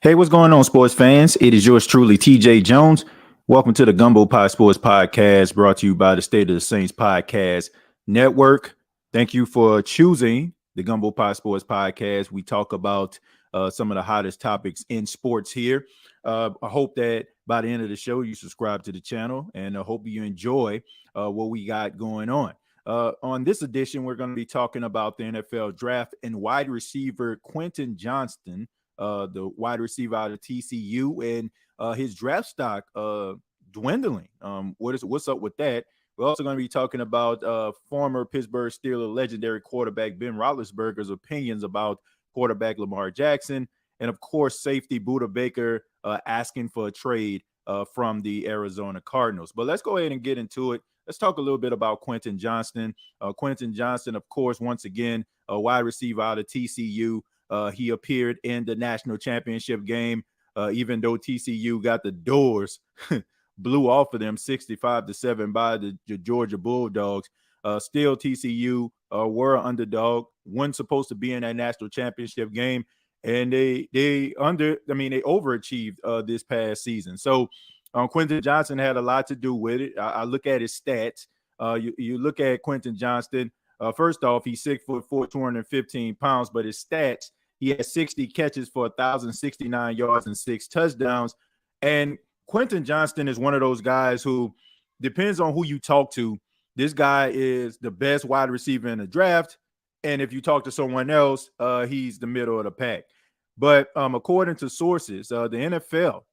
Hey, what's going on, sports fans? It is yours truly, TJ Jones. Welcome to the Gumbo Sports Podcast, brought to you by the State of the Saints Podcast Network. Thank you for choosing the Gumbo Sports Podcast. We talk about some of the hottest topics in sports here. I hope that by the end of the show, you subscribe to the channel, and I hope you enjoy what we got going on. On this edition, we're going to be talking about the NFL draft and wide receiver Quentin Johnston, the wide receiver out of TCU, and his draft stock dwindling. What's up with that? We're also going to be talking about former Pittsburgh Steelers legendary quarterback Ben Roethlisberger's opinions about quarterback Lamar Jackson, and of course, safety Budda Baker asking for a trade from the Arizona Cardinals. But let's go ahead and get into it. Let's talk a little bit about Quentin Johnston. Quentin Johnston, of course, once again, a wide receiver out of TCU. He appeared in the national championship game, even though TCU got the doors blew off of them 65-7 by the Georgia Bulldogs. Still, TCU were an underdog, wasn't supposed to be in that national championship game, and they overachieved this past season. So Quentin Johnston had a lot to do with it. I look at his stats. You look at Quentin Johnston. First off, he's 6'4", 215 pounds, but his stats, he had 60 catches for 1,069 yards and 6 touchdowns. And Quentin Johnston is one of those guys who, depends on who you talk to, this guy is the best wide receiver in the draft. And if you talk to someone else, he's the middle of the pack. But according to sources, the NFL,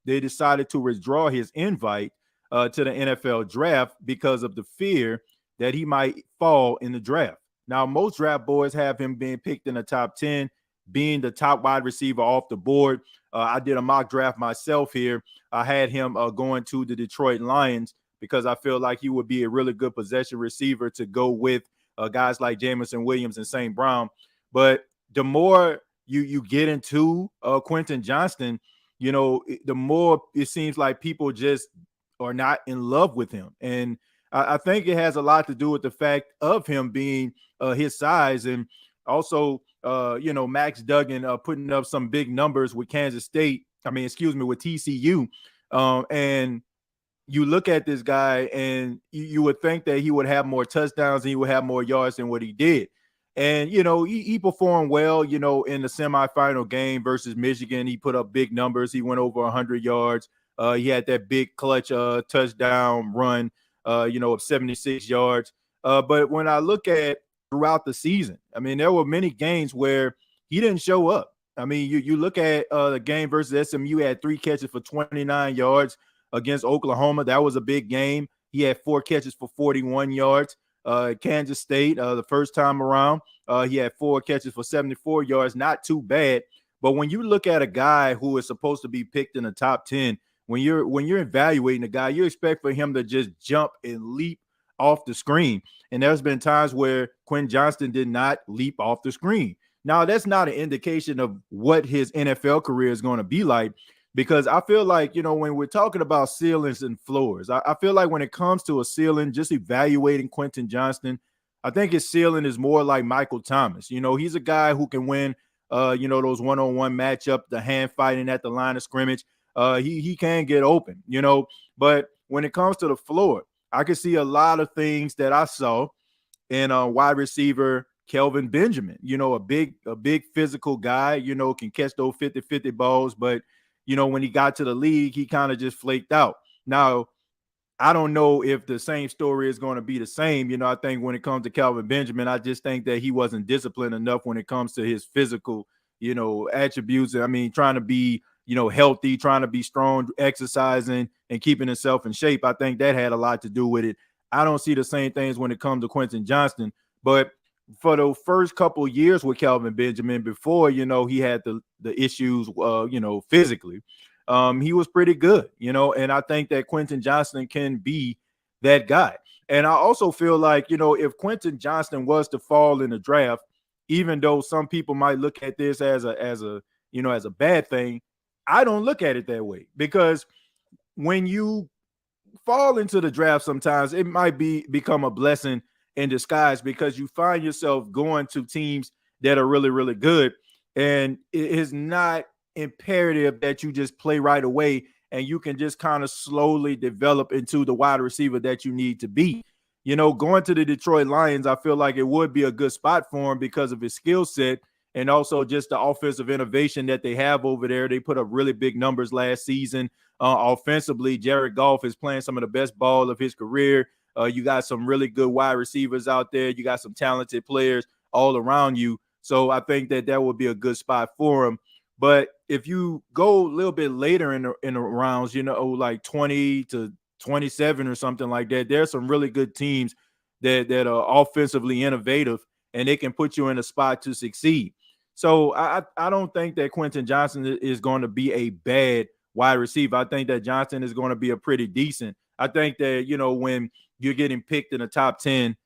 they decided to withdraw his invite to the NFL draft because of the fear that he might fall in the draft. Now, most draft boards have him being picked in the top 10, being the top wide receiver off the board. I did a mock draft myself here. I had him going to the Detroit Lions because I feel like he would be a really good possession receiver to go with guys like Jamison Williams and St. Brown. But the more you get into Quentin Johnston, the more it seems like people just are not in love with him. And I think it has a lot to do with the fact of him being his size, and also, Max Duggan putting up some big numbers with with TCU. And you look at this guy and you would think that he would have more touchdowns and he would have more yards than what he did. And, he performed well, in the semifinal game versus Michigan. He put up big numbers. He went over 100 yards. He had that big clutch touchdown run, of 76 yards. But when I look at throughout the season, there were many games where he didn't show up. You look at the game versus SMU, had 3 catches for 29 yards against Oklahoma. That was a big game. He had 4 catches for 41 yards. Kansas State, the first time around, he had 4 catches for 74 yards. Not too bad. But when you look at a guy who is supposed to be picked in the top 10, when you're evaluating a guy, you expect for him to just jump and leap off the screen. And there's been times where Quentin Johnston did not leap off the screen. Now, that's not an indication of what his NFL career is going to be like, because I feel like, when we're talking about ceilings and floors, I feel like when it comes to a ceiling, just evaluating Quentin Johnston, I think his ceiling is more like Michael Thomas. He's a guy who can win, those one-on-one matchup, the hand fighting at the line of scrimmage. He can get open, but when it comes to the floor, I can see a lot of things that I saw in a wide receiver, Kelvin Benjamin, a big physical guy, can catch those 50-50 balls. But, when he got to the league, he kind of just flaked out. Now, I don't know if the same story is going to be the same. I think when it comes to Kelvin Benjamin, I just think that he wasn't disciplined enough when it comes to his physical, attributes. Trying to be, healthy, trying to be strong, exercising and keeping himself in shape. I think that had a lot to do with it. I don't see the same things when it comes to Quentin Johnston, but for the first couple of years with Kelvin Benjamin, before, he had the issues, physically, he was pretty good, and I think that Quentin Johnston can be that guy. And I also feel like, if Quentin Johnston was to fall in the draft, even though some people might look at this as a bad thing, I don't look at it that way, because when you fall into the draft, sometimes it might become a blessing in disguise, because you find yourself going to teams that are really, really good. And it is not imperative that you just play right away and you can just kind of slowly develop into the wide receiver that you need to be. Going to the Detroit Lions, I feel like it would be a good spot for him because of his skill set and also just the offensive innovation that they have over there. They put up really big numbers last season. Offensively, Jared Goff is playing some of the best ball of his career. You got some really good wide receivers out there. You got some talented players all around you. So I think that would be a good spot for him. But if you go a little bit later in the rounds, like 20 to 27 or something like that, there's some really good teams that are offensively innovative and they can put you in a spot to succeed. So I don't think that Quentin Johnston is going to be a bad wide receiver. I think that Johnston is going to be a pretty decent. I think that, when you're getting picked in the top 10,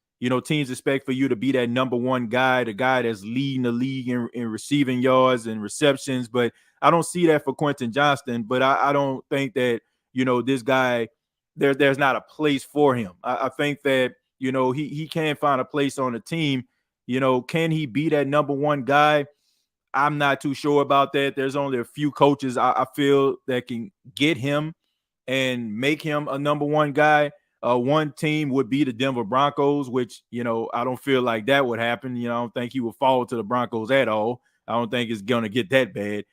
teams expect for you to be that number one guy, the guy that's leading the league in receiving yards and receptions. But I don't see that for Quentin Johnston. But I don't think that, this guy, there's not a place for him. I think that, he can find a place on the team. Can he be that number one guy? I'm not too sure about that. There's only a few coaches I feel that can get him and make him a number one guy. One team would be the Denver Broncos, which, I don't feel like that would happen. I don't think he would fall to the Broncos at all. I don't think it's going to get that bad.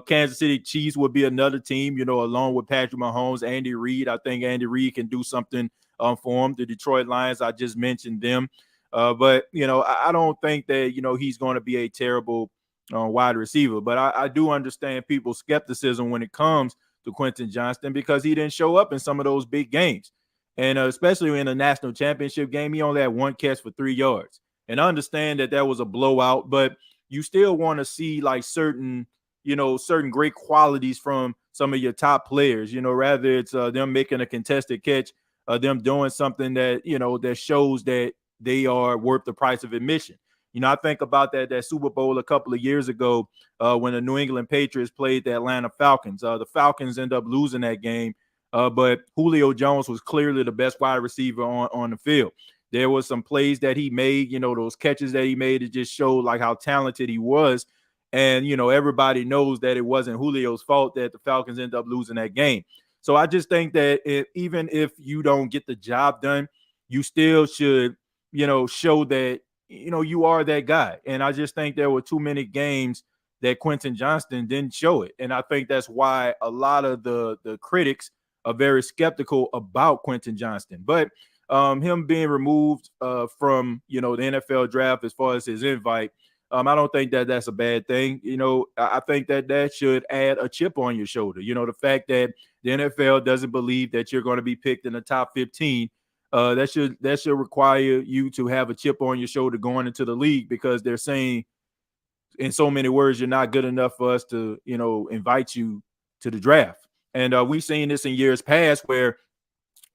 Kansas City Chiefs would be another team, along with Patrick Mahomes, Andy Reid. I think Andy Reid can do something for him. The Detroit Lions, I just mentioned them. But, I don't think that, he's going to be a terrible wide receiver. But I do understand people's skepticism when it comes to Quentin Johnston because he didn't show up in some of those big games. And especially in a national championship game, he only had one catch for 3 yards. And I understand that was a blowout, but you still want to see like certain great qualities from some of your top players, rather it's them making a contested catch, them doing something that, that shows that they are worth the price of admission. I think about that Super Bowl a couple of years ago when the New England Patriots played the Atlanta Falcons. The Falcons end up losing that game. But Julio Jones was clearly the best wide receiver on the field. There was some plays that he made, those catches that he made, it just showed like how talented he was. And, everybody knows that it wasn't Julio's fault that the Falcons end up losing that game. So I just think that even if you don't get the job done, you still should, show that, you are that guy. And I just think there were too many games that Quentin Johnston didn't show it. And I think that's why a lot of the critics are very skeptical about Quentin Johnston. But him being removed from, the NFL draft as far as his invite, I don't think that's a bad thing. I think that should add a chip on your shoulder. The fact that the NFL doesn't believe that you're going to be picked in the top 15, that should require you to have a chip on your shoulder going into the league because they're saying in so many words, you're not good enough for us to, invite you to the draft. And we've seen this in years past where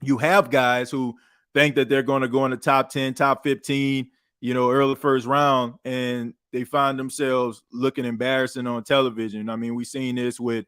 you have guys who think that they're going to go in the top 10, top 15, early first round, and they find themselves looking embarrassing on television. I mean, we've seen this with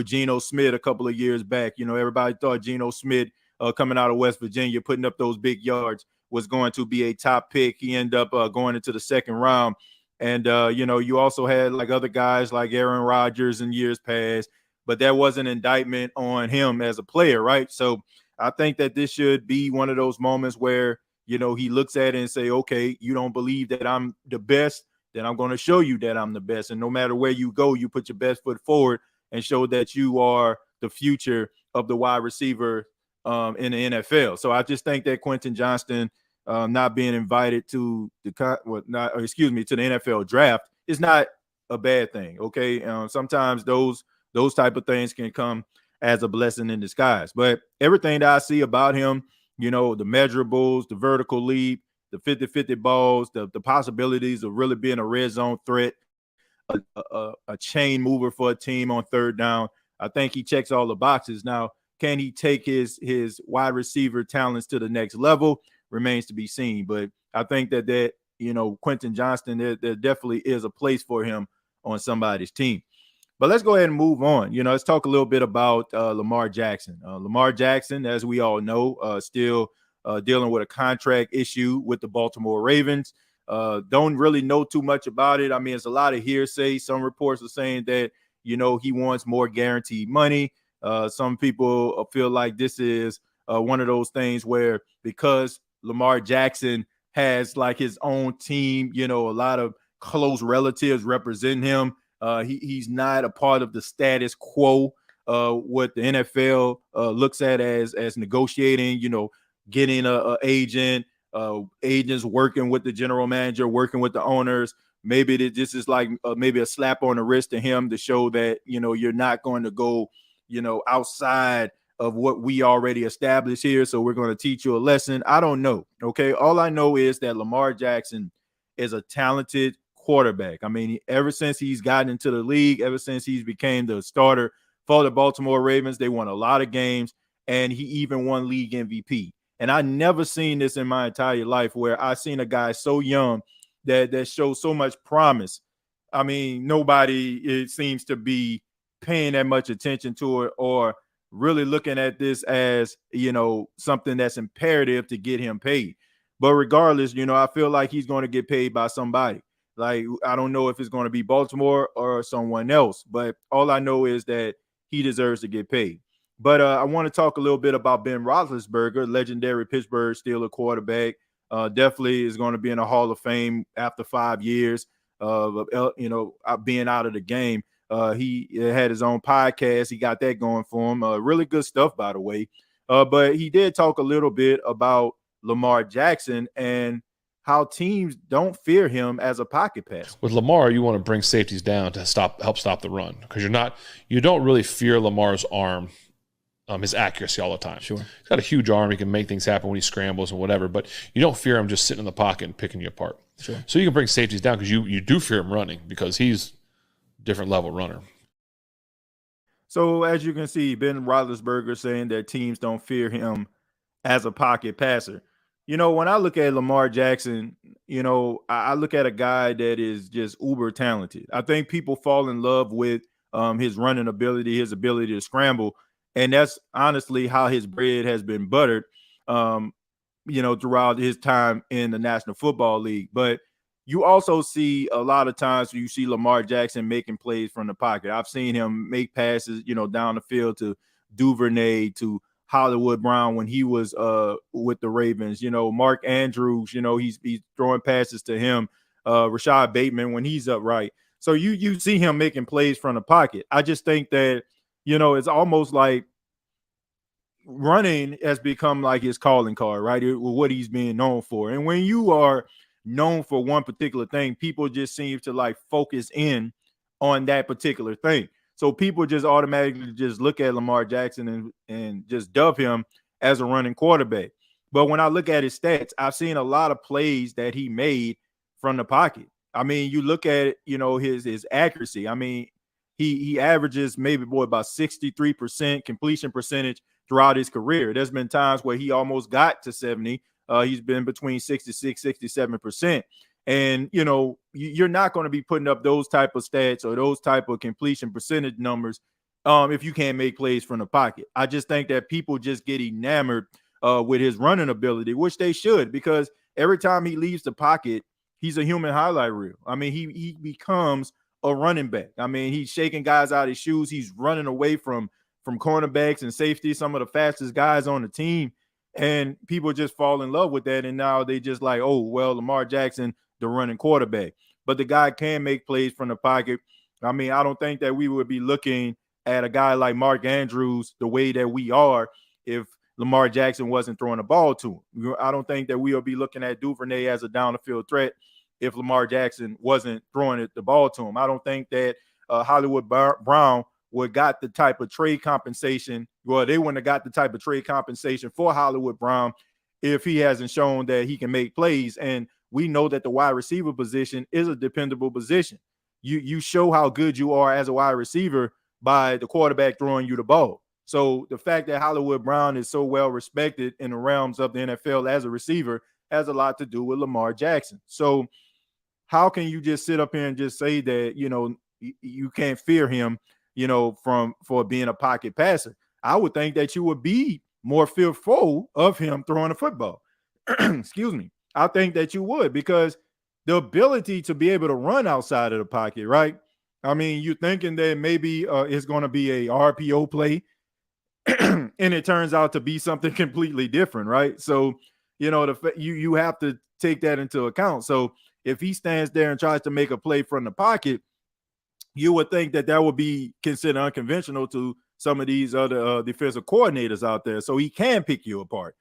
Geno Smith a couple of years back. Everybody thought Geno Smith coming out of West Virginia, putting up those big yards, was going to be a top pick. He ended up going into the second round. And, you also had like other guys like Aaron Rodgers in years past, but that was an indictment on him as a player, right? So I think that this should be one of those moments where, he looks at it and say, okay, you don't believe that I'm the best, then I'm going to show you that I'm the best. And no matter where you go, you put your best foot forward and show that you are the future of the wide receiver in the NFL. So I just think that Quentin Johnston not being invited to the NFL draft is not a bad thing. Okay. Sometimes those type of things can come as a blessing in disguise, but everything that I see about him, the measurables, the vertical leap, the 50-50 balls, the possibilities of really being a red zone threat, a chain mover for a team on third down. I think he checks all the boxes. Now, can he take his wide receiver talents to the next level? Remains to be seen. But I think that Quentin Johnston, there definitely is a place for him on somebody's team. But let's go ahead and move on. Let's talk a little bit about Lamar Jackson. Lamar Jackson, as we all know, still dealing with a contract issue with the Baltimore Ravens. Don't really know too much about it. I mean, it's a lot of hearsay. Some reports are saying that, he wants more guaranteed money. Some people feel like this is one of those things where because Lamar Jackson has like his own team, a lot of close relatives represent him. He's not a part of the status quo. What the NFL looks at as negotiating, getting a agent, agents working with the general manager, working with the owners. Maybe this is like maybe a slap on the wrist to him to show that, you're not going to go, outside of what we already established here. So we're going to teach you a lesson. I don't know. Okay. All I know is that Lamar Jackson is a talented quarterback. I mean, ever since he's gotten into the league, ever since he's became the starter for the Baltimore Ravens, they won a lot of games, and he even won league MVP. And I never seen this in my entire life where I seen a guy so young that shows so much promise. I mean, nobody, it seems to be paying that much attention to it or really looking at this as, something that's imperative to get him paid. But regardless, I feel like he's going to get paid by somebody. Like, I don't know if it's going to be Baltimore or someone else, but all I know is that he deserves to get paid. But I want to talk a little bit about Ben Roethlisberger, legendary Pittsburgh Steelers quarterback. Definitely is going to be in the Hall of Fame after 5 years of being out of the game. He had his own podcast. He got that going for him. Really good stuff, by the way. But he did talk a little bit about Lamar Jackson and how teams don't fear him as a pocket passer. With Lamar, you want to bring safeties down to help stop the run because you don't really fear Lamar's arm, his accuracy all the time. Sure. He's got a huge arm. He can make things happen when he scrambles and whatever, but you don't fear him just sitting in the pocket and picking you apart. Sure. So you can bring safeties down because you do fear him running because he's a different level runner. So as you can see, Ben Roethlisberger saying that teams don't fear him as a pocket passer. When I look at Lamar Jackson, I look at a guy that is just uber talented. I think people fall in love with his running ability, his ability to scramble. And that's honestly how his bread has been buttered, throughout his time in the National Football League. But you also see a lot of times you see Lamar Jackson making plays from the pocket. I've seen him make passes, down the field to Duvernay, to Hollywood Brown when he was with the Ravens. Mark Andrews, he's throwing passes to him. Rashad Bateman when he's upright. So you see him making plays from the pocket. I just think that, it's almost like running has become like his calling card, right? What he's being known for. And when you are known for one particular thing, people just seem to like focus in on that particular thing. So people just automatically just look at Lamar Jackson and just dub him as a running quarterback. But when I look at his stats, I've seen a lot of plays that he made from the pocket. I mean, you look at, his accuracy. I mean, he averages maybe about 63% completion percentage throughout his career. There's been times where he almost got to 70. He's been between 66, 67%. And, you're not going to be putting up those type of stats or those type of completion percentage numbers if you can't make plays from the pocket. I just think that people just get enamored with his running ability, which they should, because every time he leaves the pocket, he's a human highlight reel. I mean, he becomes a running back. I mean, he's shaking guys out of his shoes. He's running away from cornerbacks and safety, some of the fastest guys on the team. And people just fall in love with that. And now they just like, oh, well, Lamar Jackson, the running quarterback. But the guy can make plays from the pocket. I mean, I don't think that we would be looking at a guy like Mark Andrews the way that we are if Lamar Jackson wasn't throwing the ball to him. I don't think that we'll be looking at Duvernay as a down the field threat if Lamar Jackson wasn't throwing the ball to him. I don't think that Hollywood Brown would got the type of trade compensation. Well, they wouldn't have got the type of trade compensation for Hollywood Brown if he hasn't shown that he can make plays. And we know that the wide receiver position is a dependable position. You show how good you are as a wide receiver by the quarterback throwing you the ball. So the fact that Hollywood Brown is so well respected in the realms of the NFL as a receiver has a lot to do with Lamar Jackson. So how can you just sit up here and just say that, you can't fear him, for being a pocket passer? I would think that you would be more fearful of him throwing the football. Excuse me. I think that you would, because the ability to be able to run outside of the pocket, right? I mean, you're thinking that maybe it's going to be a RPO play, and it turns out to be something completely different, right? So, you have to take that into account. So, if he stands there and tries to make a play from the pocket, you would think that that would be considered unconventional to some of these other defensive coordinators out there. So he can pick you apart.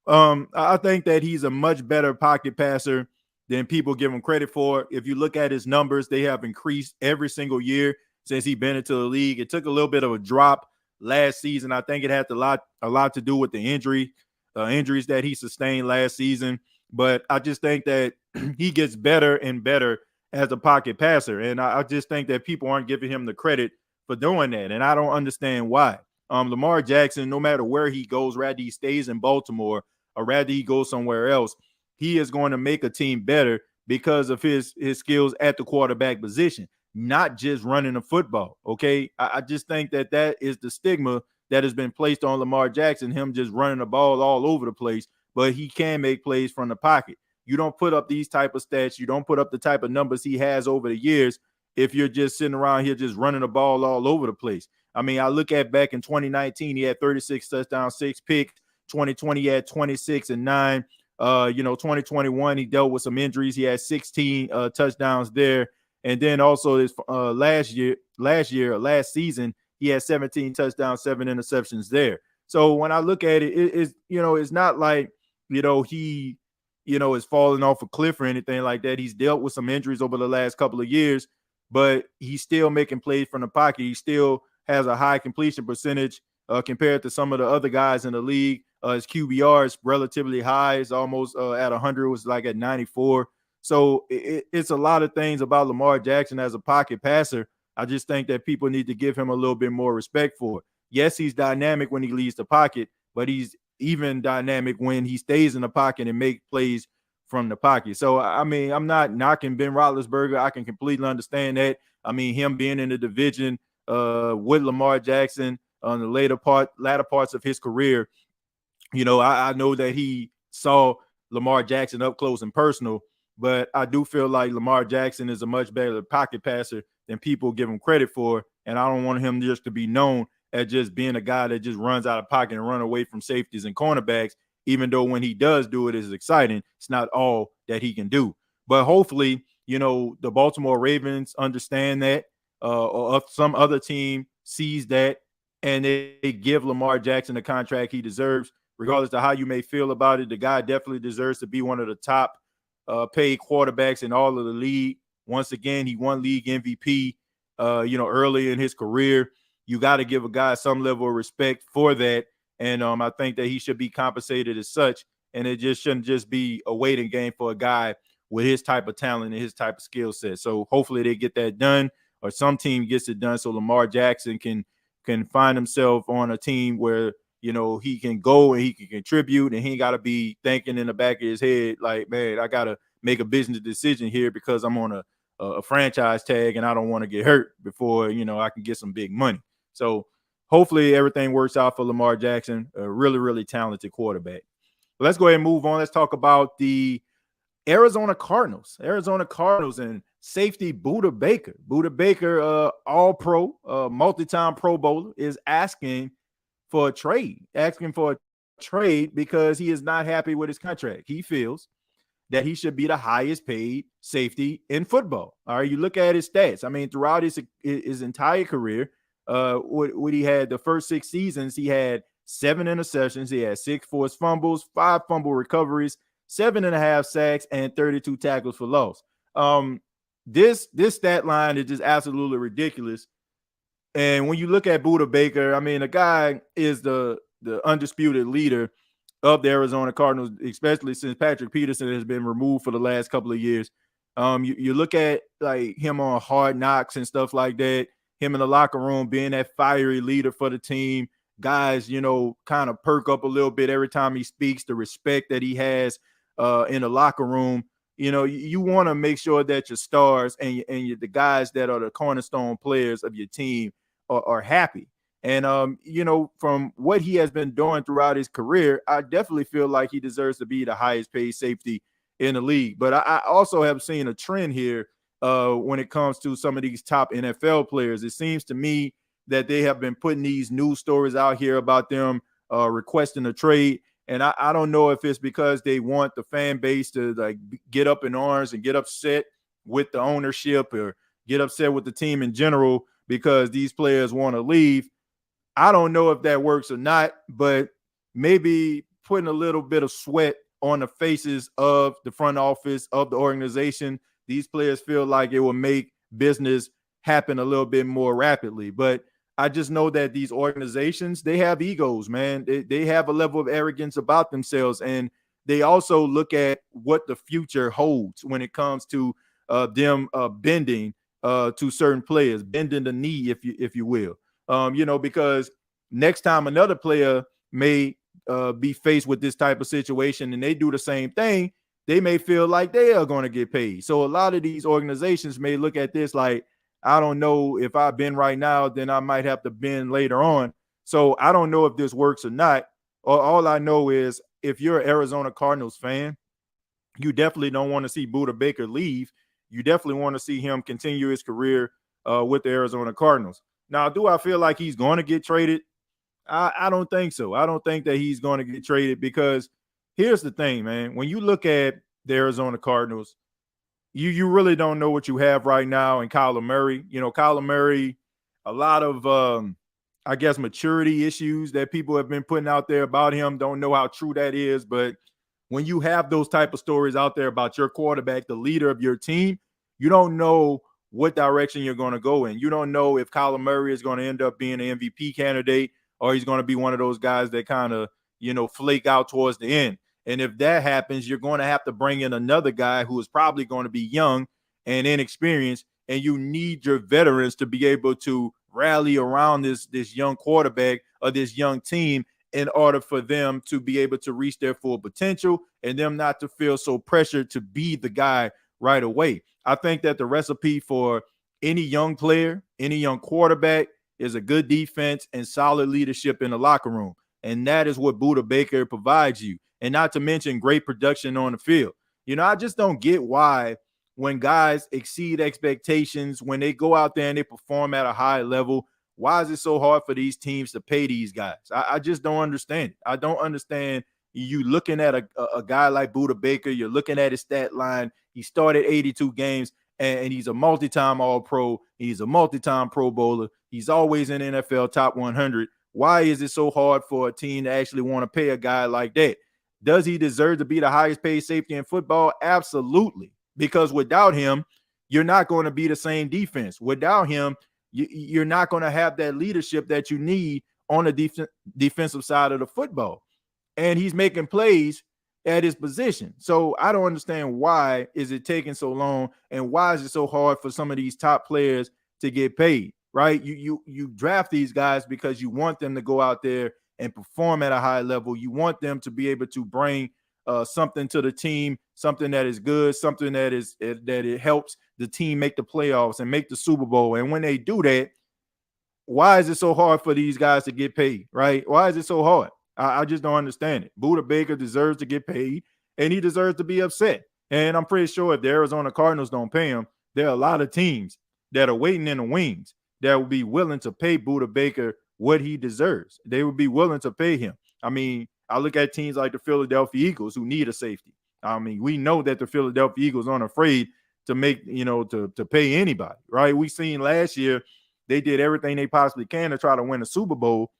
I think that he's a much better pocket passer than people give him credit for. If you look at his numbers, they have increased every single year since he's been into the league. It took a little bit of a drop last season. I think it had a lot to do with the injuries that he sustained last season. But I just think that he gets better and better as a pocket passer, and I just think that people aren't giving him the credit for doing that, and I don't understand why. Lamar Jackson, no matter where he goes, rather he stays in Baltimore or rather he goes somewhere else, he is going to make a team better because of his skills at the quarterback position, not just running the football. Okay, I just think that that is the stigma that has been placed on Lamar Jackson, him just running the ball all over the place, but he can make plays from the pocket. You don't put up these type of stats. You don't put up the type of numbers he has over the years if you're just sitting around here just running the ball all over the place. I mean, I look at back in 2019, he had 36 touchdowns, 6 picks. 2020, he had 26 and 9. 2021, he dealt with some injuries. He had 16 touchdowns there. And then also this last season, he had 17 touchdowns, 7 interceptions there. So when I look at it, it's not like, he is falling off a cliff or anything like that. He's dealt with some injuries over the last couple of years, but he's still making plays from the pocket. He still has a high completion percentage compared to some of the other guys in the league. His QBR is relatively high. It's almost at 100. It was like at 94. So it's a lot of things about Lamar Jackson as a pocket passer. I just think that people need to give him a little bit more respect for it. Yes, he's dynamic when he leaves the pocket, but he's even dynamic when he stays in the pocket and make plays from the pocket. So, I mean, I'm not knocking Ben Roethlisberger. I can completely understand that. I mean, him being in the division with Lamar Jackson on the latter parts of his career, I know that he saw Lamar Jackson up close and personal, but I do feel like Lamar Jackson is a much better pocket passer than people give him credit for, and I don't want him just to be known as just being a guy that just runs out of pocket and run away from safeties and cornerbacks, even though when he does do it, it's exciting. It's not all that he can do. But hopefully, the Baltimore Ravens understand that, or some other team sees that, and they give Lamar Jackson the contract he deserves. Regardless of how you may feel about it, the guy definitely deserves to be one of the top paid quarterbacks in all of the league. Once again, he won league MVP, early in his career. You got to give a guy some level of respect for that. And I think that he should be compensated as such. And it just shouldn't just be a waiting game for a guy with his type of talent and his type of skill set. So hopefully they get that done, or some team gets it done so Lamar Jackson can find himself on a team where, he can go and he can contribute, and he ain't got to be thinking in the back of his head like, man, I got to make a business decision here because I'm on a franchise tag and I don't want to get hurt before, I can get some big money. So hopefully everything works out for Lamar Jackson, a really, really talented quarterback. Let's go ahead and move on. Let's talk about the Arizona Cardinals and safety Budda Baker. Budda Baker, all-pro, multi-time Pro Bowler, is asking for a trade because he is not happy with his contract. He feels that he should be the highest paid safety in football. All right, you look at his stats. I mean, throughout his entire career, what he had the first 6 seasons, he had 7 interceptions, he had 6 forced fumbles, 5 fumble recoveries, 7.5 sacks, and 32 tackles for loss. This stat line is just absolutely ridiculous. And when you look at Budda Baker, I mean, the guy is the undisputed leader of the Arizona Cardinals, especially since Patrick Peterson has been removed for the last couple of years. You look at like him on Hard Knocks and stuff like that, him in the locker room being that fiery leader for the team. Guys, kind of perk up a little bit every time he speaks, the respect that he has in the locker room. You want to make sure that your stars and the guys that are the cornerstone players of your team are happy. And, from what he has been doing throughout his career, I definitely feel like he deserves to be the highest paid safety in the league. But I also have seen a trend here when it comes to some of these top NFL players. It seems to me that they have been putting these news stories out here about them requesting a trade. And I don't know if it's because they want the fan base to like get up in arms and get upset with the ownership or get upset with the team in general because these players want to leave. I don't know if that works or not, but maybe putting a little bit of sweat on the faces of the front office of the organization, these players feel like it will make business happen a little bit more rapidly. But I just know that these organizations, they have egos, man. They have a level of arrogance about themselves, and they also look at what the future holds when it comes to them bending to certain players, bending the knee, if you will. Because next time another player may be faced with this type of situation and they do the same thing, they may feel like they are going to get paid. So a lot of these organizations may look at this like, I don't know if I bend right now, then I might have to bend later on. So I don't know if this works or not. All I know is if you're an Arizona Cardinals fan, you definitely don't want to see Budda Baker leave. You definitely want to see him continue his career with the Arizona Cardinals. Now, do I feel like he's going to get traded? I don't think so. I don't think that he's going to get traded because here's the thing, man. When you look at the Arizona Cardinals, you really don't know what you have right now in Kyler Murray. Kyler Murray, a lot of, I guess, maturity issues that people have been putting out there about him. Don't know how true that is. But when you have those type of stories out there about your quarterback, the leader of your team, you don't know what direction you're going to go in. You don't know if Kyler Murray is going to end up being an MVP candidate or he's going to be one of those guys that kind of, flake out towards the end. And if that happens, you're going to have to bring in another guy who is probably going to be young and inexperienced, and you need your veterans to be able to rally around this young quarterback or this young team in order for them to be able to reach their full potential and them not to feel so pressured to be the guy right away. I think that the recipe for any young player, any young quarterback is a good defense and solid leadership in the locker room. And that is what Budda Baker provides you. And not to mention great production on the field. I just don't get why when guys exceed expectations, when they go out there and they perform at a high level, why is it so hard for these teams to pay these guys? I just don't understand it. I don't understand you looking at a guy like Budda Baker, you're looking at his stat line. He started 82 games, and he's a multi-time All-Pro. He's a multi-time Pro Bowler. He's always in NFL top 100. Why is it so hard for a team to actually want to pay a guy like that? Does he deserve to be the highest paid safety in football? Absolutely. Because without him, you're not going to be the same defense. Without him, you're not going to have that leadership that you need on the defensive side of the football. And he's making plays at his position. So I don't understand why is it taking so long and why is it so hard for some of these top players to get paid, right? You draft these guys because you want them to go out there and perform at a high level. You want them to be able to bring something to the team, something that is good, something that it helps the team make the playoffs and make the Super Bowl. And when they do that, why is it so hard for these guys to get paid, right? Why is it so hard? I just don't understand it. Budda Baker deserves to get paid, and he deserves to be upset. And I'm pretty sure if the Arizona Cardinals don't pay him, there are a lot of teams that are waiting in the wings that will be willing to pay Budda Baker what he deserves. They would be willing to pay him. I mean, I look at teams like the Philadelphia Eagles who need a safety. I mean, we know that the Philadelphia Eagles aren't afraid to make, to pay anybody, right? We seen last year they did everything they possibly can to try to win a Super Bowl.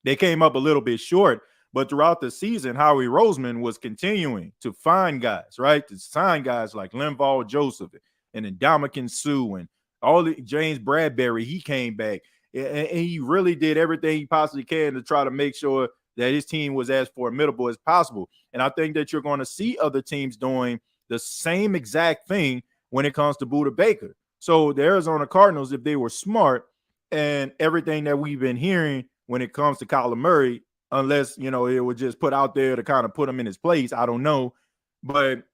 They came up a little bit short, but throughout the season, Howie Roseman was continuing to find guys, right? To sign guys like Linval Joseph and Ndamukong Suh and all the James Bradbury. He came back and he really did everything he possibly can to try to make sure that his team was as formidable as possible. And I think that you're going to see other teams doing the same exact thing when it comes to Budda Baker. So the Arizona Cardinals, if they were smart and everything that we've been hearing when it comes to Kyler Murray, unless, it was just put out there to kind of put him in his place, I don't know. But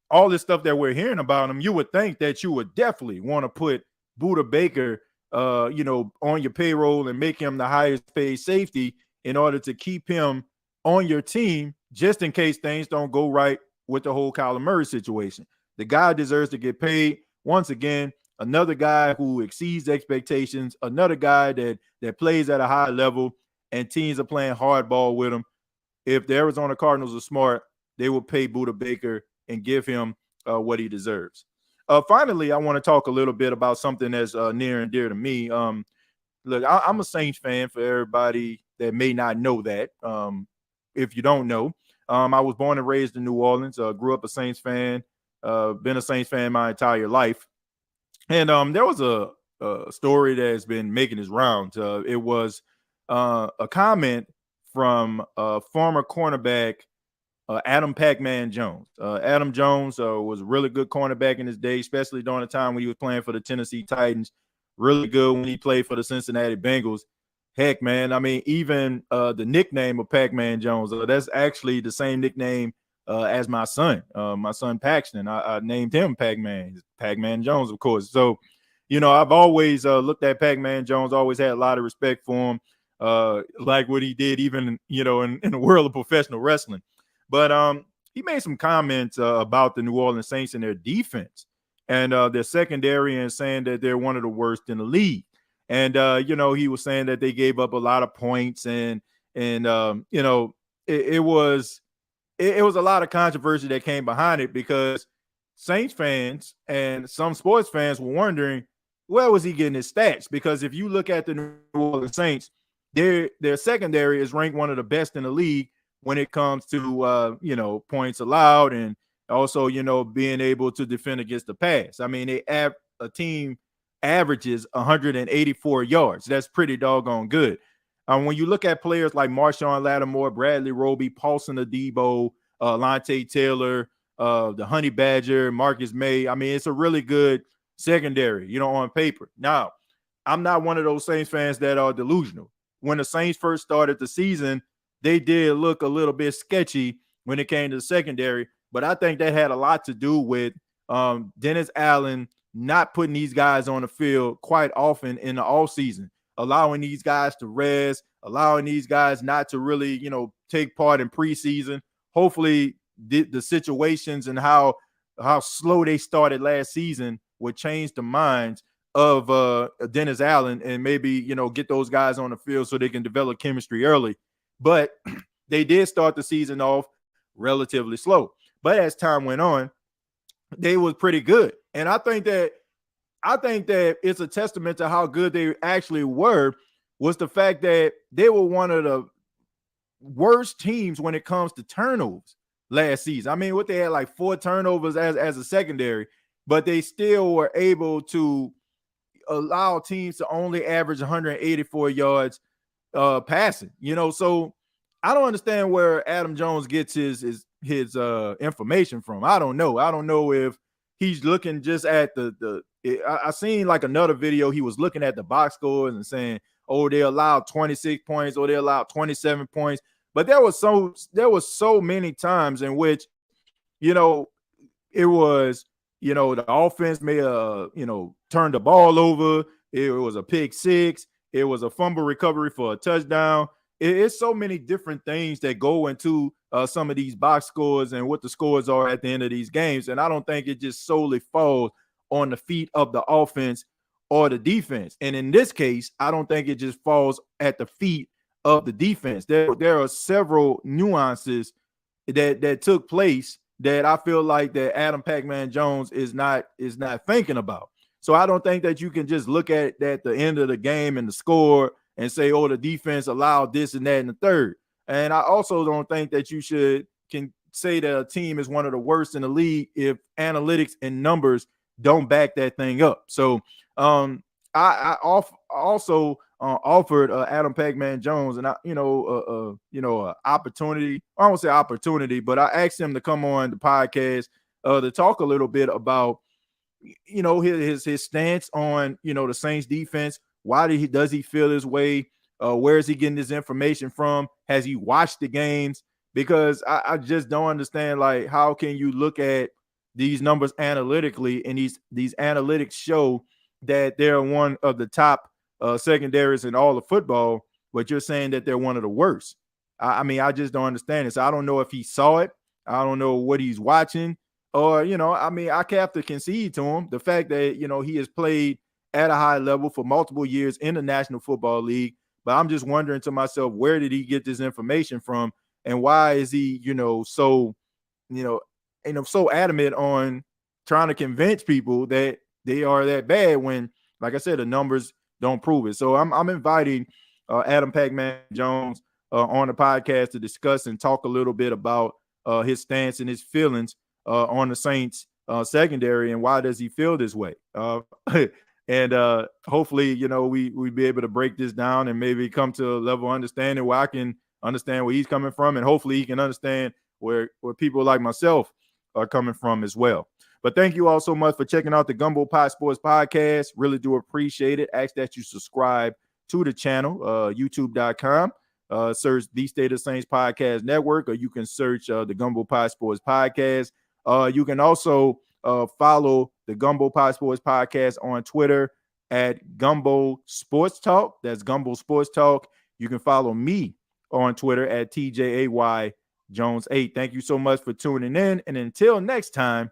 all this stuff that we're hearing about him, you would think that you would definitely want to put Budda Baker, on your payroll and make him the highest paid safety in order to keep him on your team, just in case things don't go right with the whole Kyler Murray situation. The guy deserves to get paid. once again, another guy who exceeds expectations, another guy that plays at a high level, and teams are playing hardball with him. If the Arizona Cardinals are smart, they will pay Budda Baker and give him what he deserves. Finally, I want to talk a little bit about something that's near and dear to me. Look, I'm a Saints fan for everybody that may not know that. If you don't know, I was born and raised in New Orleans, grew up a Saints fan, been a Saints fan my entire life. And there was a story that's been making its rounds. It was a comment from former cornerback Adam Pac-Man Jones. Adam Jones was a really good cornerback in his day, especially during the time when he was playing for the Tennessee Titans. Really good when he played for the Cincinnati Bengals. Heck, man, I mean, even the nickname of Pac-Man Jones, that's actually the same nickname as my son Paxton. I named him Pac-Man. Pac-Man Jones, of course. So, I've always looked at Pac-Man Jones, always had a lot of respect for him, like what he did even, in the world of professional wrestling. But he made some comments about the New Orleans Saints and their defense and their secondary, and saying that they're one of the worst in the league. And he was saying that they gave up a lot of points, and it was a lot of controversy that came behind it, because Saints fans and some sports fans were wondering, where was he getting his stats? Because if you look at the New Orleans Saints, their secondary is ranked one of the best in the league when it comes to points allowed, and also being able to defend against the pass. I mean, a team averages 184 yards. That's pretty doggone good. When you look at players like Marshawn Lattimore, Bradley Roby, Paulson Adebo, Lante Taylor, the Honey Badger, Marcus May, I mean, it's a really good secondary, on paper. Now, I'm not one of those Saints fans that are delusional. When the Saints first started the season, they did look a little bit sketchy when it came to the secondary, but I think that had a lot to do with Dennis Allen not putting these guys on the field quite often in the offseason, allowing these guys to rest, allowing these guys not to really, take part in preseason. Hopefully the situations and how slow they started last season would change the minds of Dennis Allen, and maybe, get those guys on the field so they can develop chemistry early. But they did start the season off relatively slow. But as time went on, they was pretty good. And I think that it's a testament to how good they actually were, was the fact that they were one of the worst teams when it comes to turnovers last season. I mean, what they had like 4 turnovers as a secondary, but they still were able to allow teams to only average 184 yards passing. So I don't understand where Adam Jones gets his information from. I don't know if he's looking just at I seen like another video. He was looking at the box scores and saying, oh, they allowed 26 points or they allowed 27 points. But there was so many times in which, it was, the offense may turn the ball over. It was a pick six. It was a fumble recovery for a touchdown. It's so many different things that go into some of these box scores and what the scores are at the end of these games. And I don't think it just solely falls on the feet of the offense or the defense. And in this case, I don't think it just falls at the feet of the defense. There are several nuances that took place that I feel like that Adam Pac-Man Jones is not thinking about. So I don't think that you can just look at the end of the game and the score and say, oh, the defense allowed this and that and the third. And I also don't think that you can say that a team is one of the worst in the league if analytics and numbers don't back that thing up. So I also offered Adam Pac-Man Jones and opportunity. I won't say opportunity, but I asked him to come on the podcast to talk a little bit about his stance on the Saints defense. Why does he feel this way? Where is he getting this information from? Has he watched the games? Because I just don't understand, like, how can you look at these numbers analytically and these analytics show that they're one of the top secondaries in all of football, but you're saying that they're one of the worst. I mean, I just don't understand it. So I don't know if he saw it. I don't know what he's watching. Or, I mean, I have to concede to him the fact that, he has played at a high level for multiple years in the National Football League. But I'm just wondering to myself, where did he get this information from? And why is he, so, so adamant on trying to convince people that they are that bad when, like I said, the numbers don't prove it. So I'm inviting Adam Pac-Man Jones on the podcast to discuss and talk a little bit about his stance and his feelings on the Saints secondary and why does he feel this way. And hopefully, we be able to break this down and maybe come to a level of understanding where I can understand where he's coming from, and hopefully he can understand where people like myself are coming from as well. But thank you all so much for checking out the Gumbo Pot Sports Podcast. Really do appreciate it. Ask that you subscribe to the channel, youtube.com. Search the State of Saints Podcast Network, or you can search the Gumbo Pot Sports Podcast. You can also follow the Gumbo Pot Sports Podcast on Twitter at Gumbo Sports Talk. That's Gumbo Sports Talk. You can follow me on Twitter at TJAY Jones 8. Thank you so much for tuning in. And until next time,